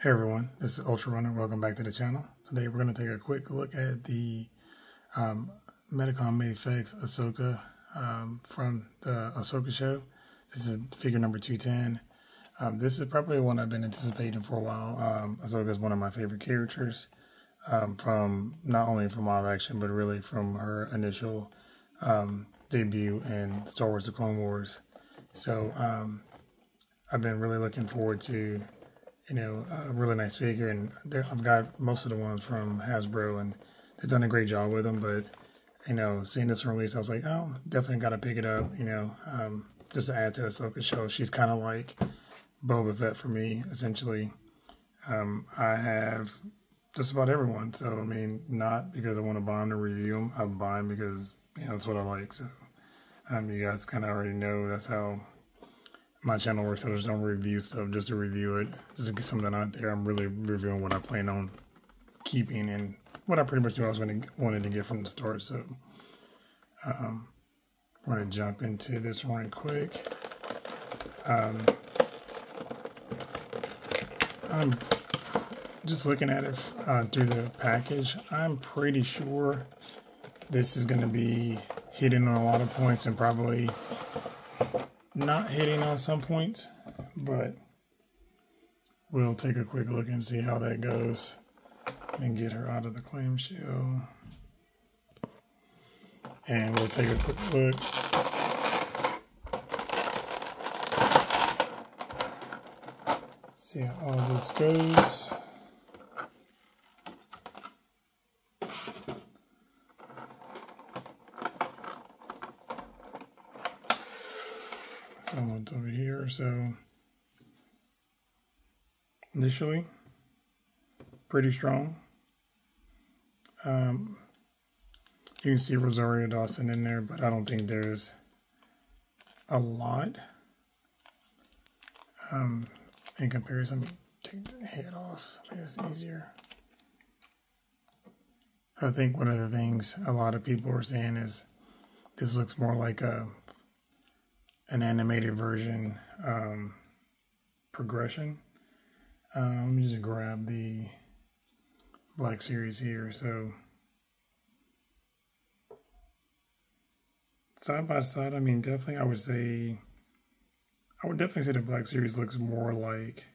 Hey everyone, this is Ultra Runner. Welcome back to the channel. Today we're going to take a quick look at the Medicom Mafex Ahsoka from the Ahsoka show. This is figure number 210. This is probably one I've been anticipating for a while. Ahsoka is one of my favorite characters from not only from live action, but really from her initial debut in Star Wars: The Clone Wars. So I've been really looking forward to a really nice figure, and I've got most of the ones from Hasbro, and they've done a great job with them. But seeing this release, I was like, oh, definitely got to pick it up. Just to add to the Ahsoka show. She's kind of like Boba Fett for me, essentially. I have just about everyone, so I mean, not because I want to buy them to review them. I buy them because that's what I like. So you guys kind of already know that's how my channel works. I just don't review stuff just to review it, just to get something out there. I'm really reviewing what I plan on keeping and what I pretty much knew I was wanted to get from the start. So I'm going to jump into this one quick. I'm just looking at it through the package. I'm pretty sure this is going to be hitting on a lot of points and probably not hitting on some points, but we'll take a quick look and see how that goes and get her out of the clamshell. And we'll take a quick look. See how all this goes. Someone's over here, so initially pretty strong. You can see Rosario Dawson in there, but I don't think there's a lot in comparison. Let me take the head off, make this easier. I think one of the things a lot of people are saying is this looks more like an animated version progression. Let me just grab the Black Series here. So side by side, I mean, definitely I would definitely say the Black Series looks more like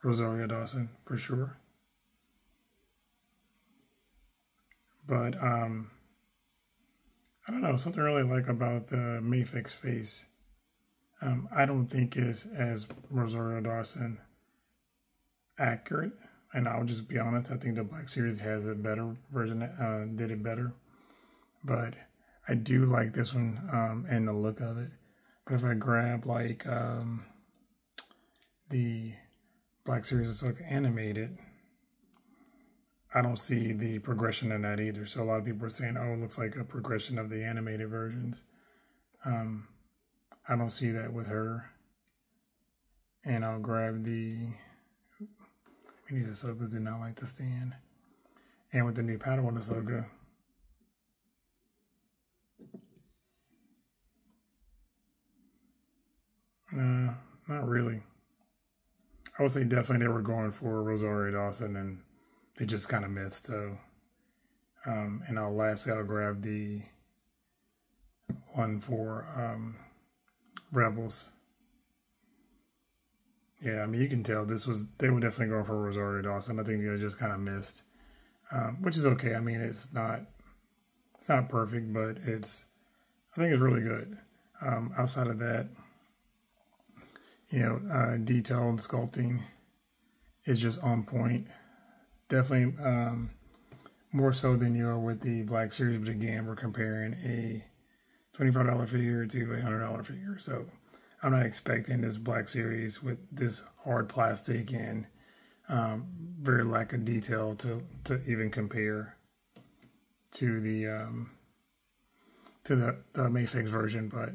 Rosario Dawson for sure. But I don't know, something I really like about the Mafex face. I don't think is as Rosario Dawson accurate, and I'll just be honest. I think the Black Series has a better version, did it better. But I do like this one and the look of it. But if I grab like the Black Series Ahsoka animated, I don't see the progression in that either. So a lot of people are saying, oh, it looks like a progression of the animated versions. I don't see that with her. And I'll grab these Ahsokas do not like to stand. And with the new Padawan Ahsoka, not really. I would say definitely they were going for Rosario Dawson and they just kind of missed. So, and lastly, I'll grab the one for Rebels. Yeah, I mean, you can tell they were definitely going for Rosario Dawson. I think they just kind of missed, which is okay. I mean, it's not perfect, but I think it's really good. Outside of that, detail and sculpting is just on point. Definitely more so than you are with the Black Series, but again, we're comparing a $25 figure to a $100 figure. So I'm not expecting this Black Series with this hard plastic and very lack of detail to even compare to the Mafex version. But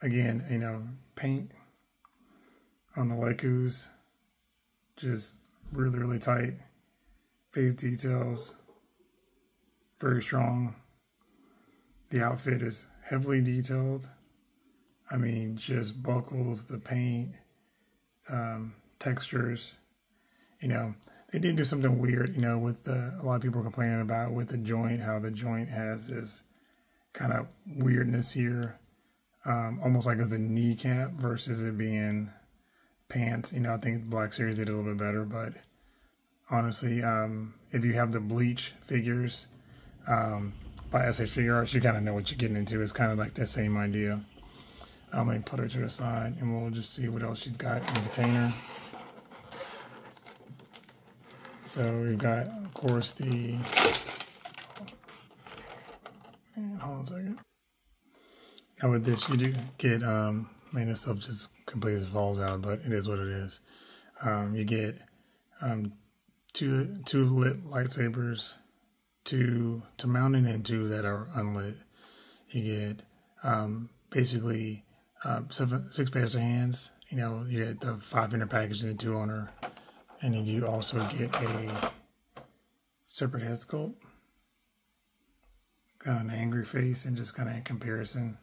again, paint on the Lekus, just really, really tight. Face details, very strong. The outfit is heavily detailed. I mean, just buckles, the paint, textures. You know, they did do something weird, you know, with a lot of people are complaining about with the joint, how the joint has this kind of weirdness here, almost like it's a kneecap versus it being pants. You know, I think Black Series did a little bit better, but honestly, if you have the bleach figures by SH Figure Arts, you kind of know what you're getting into. It's kind of like that same idea. I'm going to put her to the side, and we'll just see what else she's got in the container. So we've got, of course, the... Hold on a second. Now with this, you do get, man, this stuff just completely falls out, but it is what it is. You get two lit lightsabers, two to mount in, and two that are unlit. You get basically 6 pairs of hands. You know, you get the 5 package and the 2 on her. And then you also get a separate head sculpt. Got an angry face, and just kind of in comparison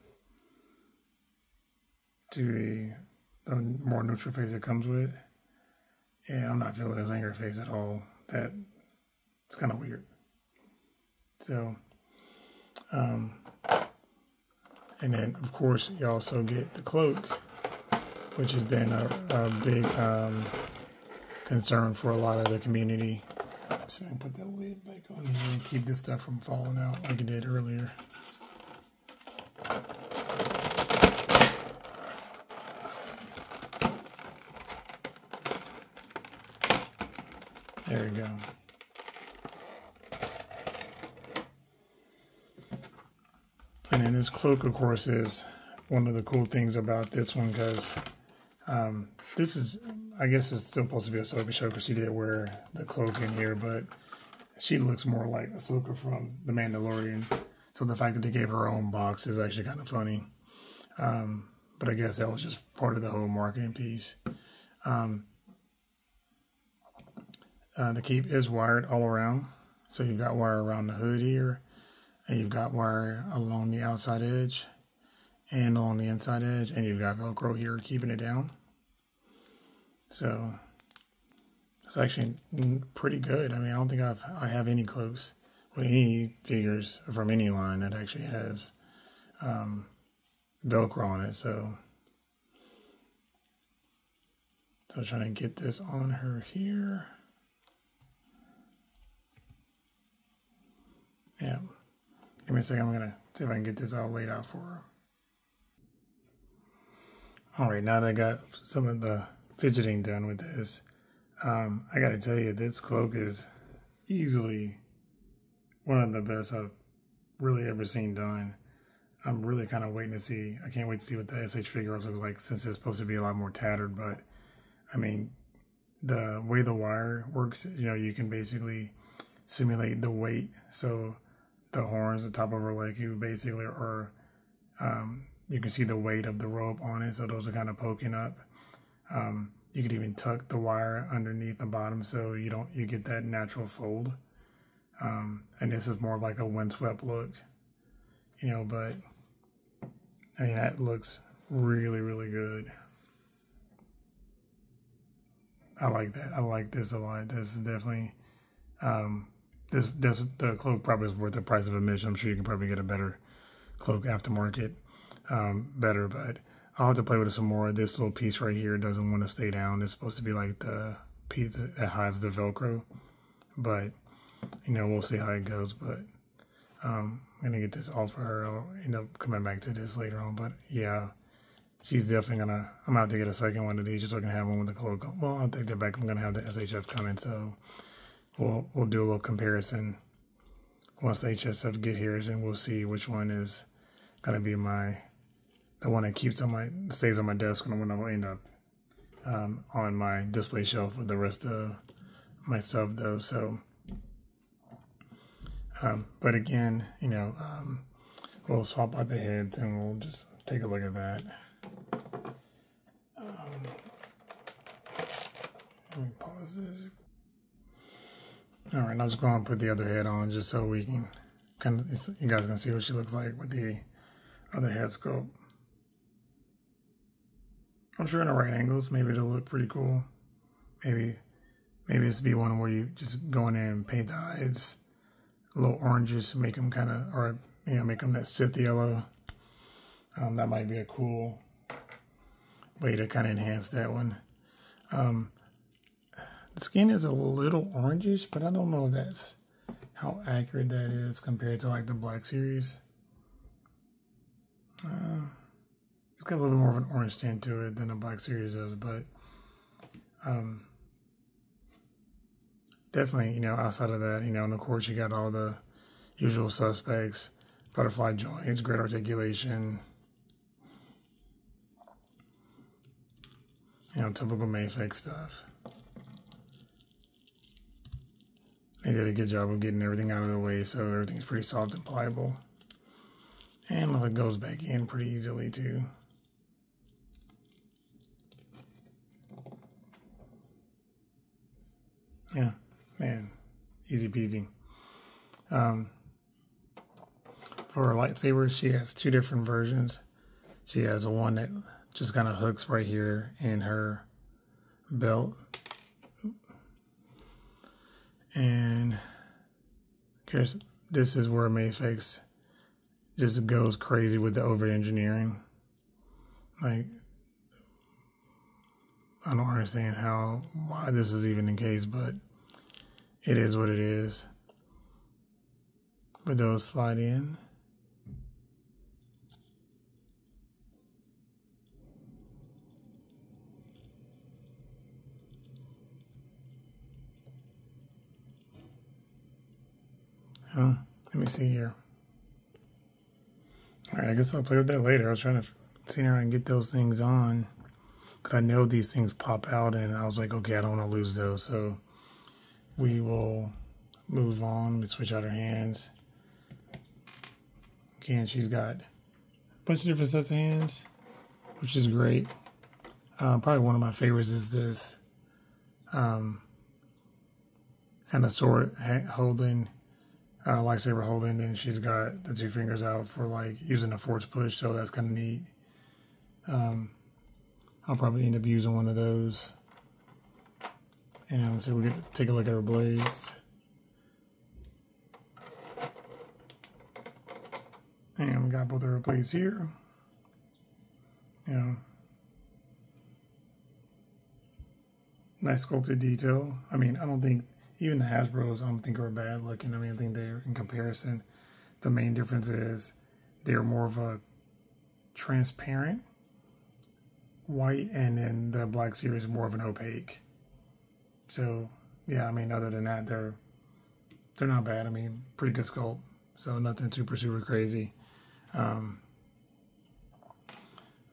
to the more neutral face it comes with. Yeah, I'm not feeling this angry face at all. It's kind of weird. So, and then of course you also get the cloak, which has been a big concern for a lot of the community. So I can put that lid back on here and keep this stuff from falling out like it did earlier. There we go. And then this cloak, of course, is one of the cool things about this one, because this is, I guess it's still supposed to be a Ahsoka show because she did wear the cloak in here, but she looks more like Ahsoka from The Mandalorian. So the fact that they gave her own box is actually kind of funny. But I guess that was just part of the whole marketing piece. The cape is wired all around. So you've got wire around the hood here, and you've got wire along the outside edge and along the inside edge, and you've got Velcro here keeping it down. So it's actually pretty good. I mean, I don't think I have any cloaks with any figures from any line that actually has Velcro on it. So I'm trying to get this on her here. Yeah. Give me a second. I'm going to see if I can get this all laid out for her. All right. Now that I got some of the fidgeting done with this, I got to tell you, this cloak is easily one of the best I've really ever seen done. I'm really kind of waiting to see. I can't wait to see what the SH Figure Arts looks like, since it's supposed to be a lot more tattered. But I mean, the way the wire works, you know, you can basically simulate the weight. So the horns, the top of her leg, you basically are, you can see the weight of the robe on it. So those are kind of poking up. You could even tuck the wire underneath the bottom so you get that natural fold. And this is more like a windswept look, you know, but I mean, that looks really, really good. I like that. I like this a lot. This is definitely, the cloak probably is worth the price of admission. I'm sure you can probably get a better cloak aftermarket, better, but I'll have to play with it some more. This little piece right here doesn't want to stay down. It's supposed to be like the piece that hides the Velcro, but you know, we'll see how it goes. But I'm gonna get this off of her. I'll end up coming back to this later on, but yeah, she's definitely gonna, I'm gonna have to get a second one of these just so I can have one with the cloak on. Well, I'll take that back. I'm gonna have the SHF coming, so we'll do a little comparison once the HSF get here, and we'll see which one is gonna be the one that stays on my desk when I end up on my display shelf with the rest of my stuff, though. So, but again, you know, we'll swap out the heads and we'll just take a look at that. Let me pause this. All right, I'll just go and put the other head on just so we can you guys can see what she looks like with the other head sculpt. I'm sure in the right angles, maybe it'll look pretty cool. maybe this be one where you just go in there and paint the eyes a little orangish, make them kind of, or make them that Sith yellow. That might be a cool way to kind of enhance that one. The skin is a little orangish, but I don't know if that's how accurate that is compared to like the Black Series. It's got a little bit more of an orange tint to it than the Black Series does, but definitely, outside of that, and of course you got all the usual suspects, butterfly joints, great articulation, typical Mafex stuff. They did a good job of getting everything out of the way, so everything's pretty soft and pliable. And it goes back in pretty easily too. Yeah, man, easy peasy. For her lightsaber, she has two different versions. She has a one that just kind of hooks right here in her belt. And of course, this is where Mafex just goes crazy with the over-engineering. Like, I don't understand why this is even the case, but it is what it is. But those slide in. Oh, let me see here. All right, I guess I'll play with that later. I was trying to see how I can get those things on, because I know these things pop out, and I was like, okay, I don't want to lose those. So we will move on. Let's switch out her hands. Again, she's got a bunch of different sets of hands, which is great. Probably one of my favorites is this kind of sword holding, lightsaber holding. Then she's got the two fingers out for like using a force push, so that's kind of neat. I'll probably end up using one of those. And so we get to take a look at her blades. And we got both of her blades here. Nice sculpted detail. I mean, I don't think, even the Hasbros, I don't think are bad looking. I mean, I think they're, in comparison, the main difference is they're more of a transparent white, and then the Black Series is more of an opaque. So, yeah, I mean, other than that, they're not bad. I mean, pretty good sculpt. So nothing super, super crazy.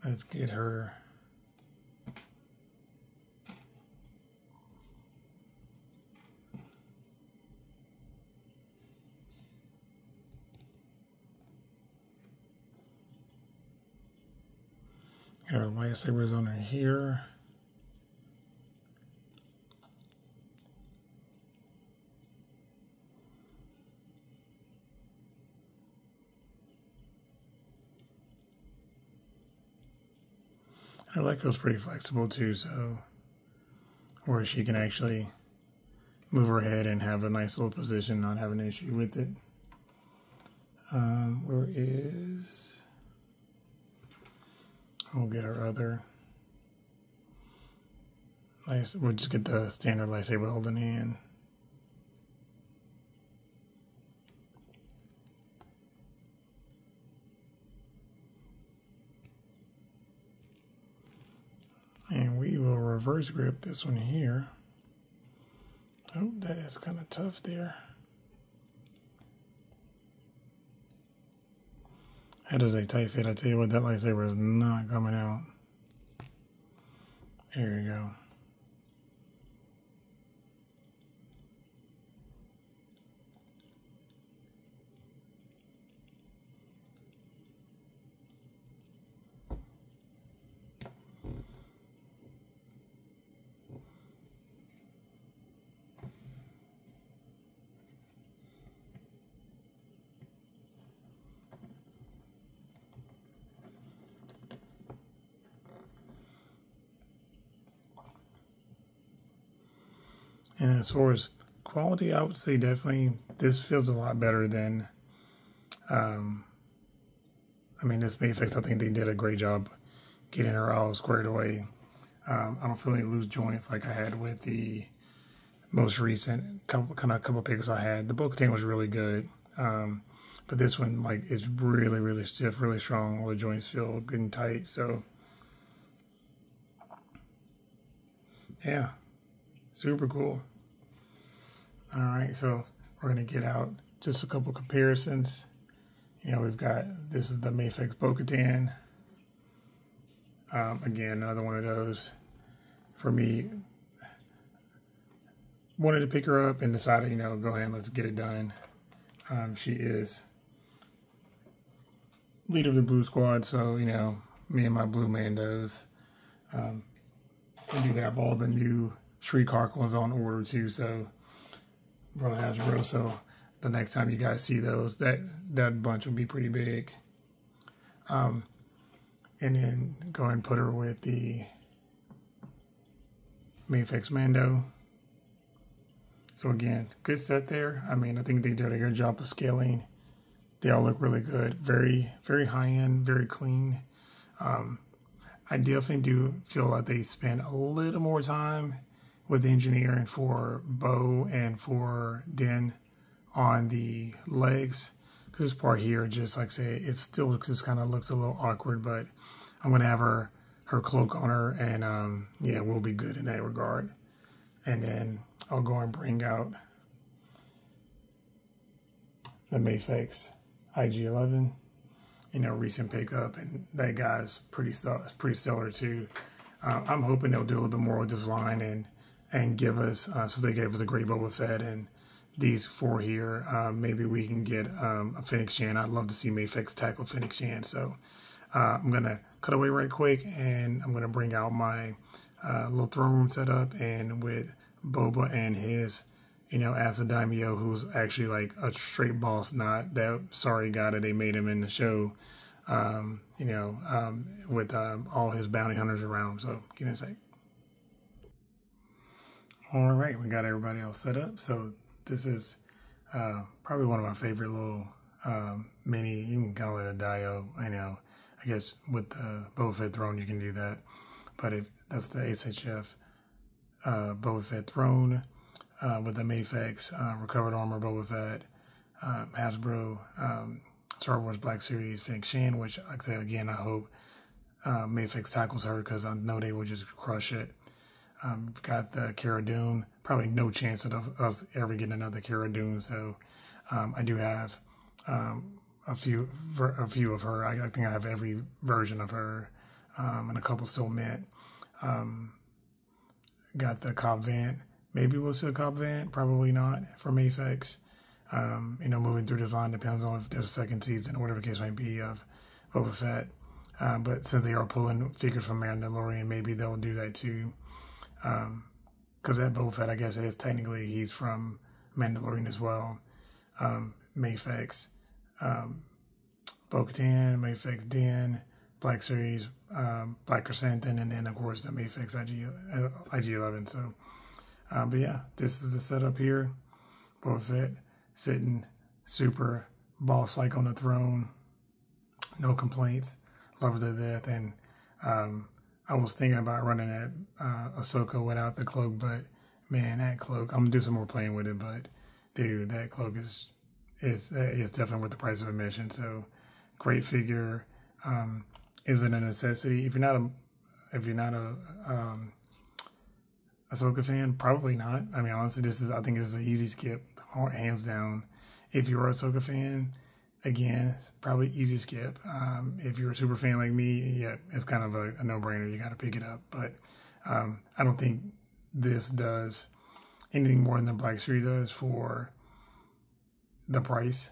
Let's get her. Got her lightsabers on her here. Her leg goes pretty flexible too, so where she can actually move her head and have a nice little position, not have an issue with it. Where is... We'll get our other... We'll just get the standard lightsaber holding hand. And we will reverse grip this one here. Oh, that is kind of tough there. That is a tight fit. I tell you what, that lightsaber is not coming out. There you go. And as far as quality, I would say definitely this feels a lot better than, I mean, this Mafex, I think they did a great job getting her all squared away. I don't feel any loose joints like I had with the most recent couple picks I had. The Bo-Katan was really good. But this one, like, is really, really stiff, really strong. All the joints feel good and tight. So, yeah, super cool. All right, so we're going to get out just a couple comparisons. You know, we've got, this is the Mafex Bo-Katan. Again, another one of those. For me, wanted to pick her up and decided, you know, go ahead and let's get it done. She is leader of the Blue Squad, so, you know, me and my Blue Mandos. We do have all the new Shriek Harkons on order too, so Brother Hasbro, so the next time you guys see those, that bunch will be pretty big. And then go ahead and put her with the Mafex Mando. So again, good set there. I mean, I think they did a good job of scaling. They all look really good. Very, very high end, very clean. I definitely do feel like they spent a little more time with engineering for Bo and for Din on the legs. This part here, just like I say, it still looks, just kind of looks a little awkward, but I'm going to have her cloak on her, and yeah, we'll be good in that regard. And then I'll go and bring out the Mafex IG-11, you know, recent pickup, and that guy's pretty stellar too. I'm hoping they'll do a little bit more with this line and give us, so they gave us a great Boba Fett and these four here. Maybe we can get a Fennec Shan. I'd love to see Mafex tackle Fennec Shan. So I'm going to cut away right quick, and I'm going to bring out my little throne room setup, and with Boba and his, you know, as a daimyo who's actually like a straight boss, not that sorry guy that they made him in the show, you know, with all his bounty hunters around. So give me a sec. All right, we got everybody else set up. So this is probably one of my favorite little mini, you can call it a dio, I know. I guess with the Boba Fett throne you can do that. But if that's the SHF Boba Fett throne with the Mafex recovered armor Boba Fett, Hasbro Star Wars Black Series Fennec Shan, which, like I said again, I hope Mafex tackles her, because I know they will just crush it. We've got the Cara Dune. Probably no chance of us ever getting another Cara Dune. So I do have a few of her. I think I have every version of her, and a couple still mint. Got the Cobb Vanth. Maybe we'll see a Cobb Vanth. Probably not for Mafex. You know, moving through this line depends on if there's a second season or whatever the case might be of Boba Fett. But since they are pulling figures from Mandalorian, maybe they'll do that too. Because that Boba Fett, I guess, is technically he's from Mandalorian as well. Mafex, Bo-Katan, Mafex Din, Black Series, Black Chrysanthemum, and then of course the Mafex IG-11. So, but yeah, this is the setup here. Boba Fett sitting super boss-like on the throne. No complaints. Love her to death. And I was thinking about running that Ahsoka without the cloak, but man, that cloak, I'm gonna do some more playing with it, but dude, that cloak is definitely worth the price of admission. So great figure. Is it a necessity? If you're not a Ahsoka fan, probably not. I mean, honestly, I think this is an easy skip, hands down. If you're a Ahsoka fan, again, probably easy skip. If you're a super fan like me, yeah, it's kind of a no-brainer. You got to pick it up. But I don't think this does anything more than the Black Series does for the price.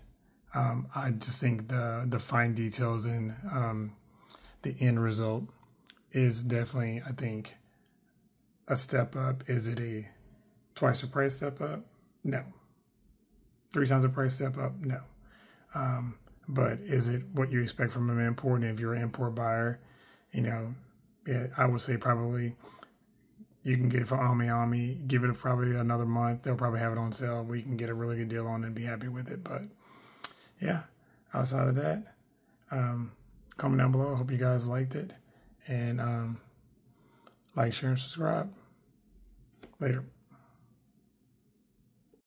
I just think the fine details in the end result is definitely, I think, a step up. Is it a twice the price step up? No. 3 times the price step up? No. But is it what you expect from an import? And if you're an import buyer, you know, yeah, I would say probably You can get it for Ami. Give it probably another month. They'll probably have it on sale. We can get a really good deal on it and be happy with it. But yeah, outside of that, comment down below. I hope you guys liked it. And like, share, and subscribe. Later.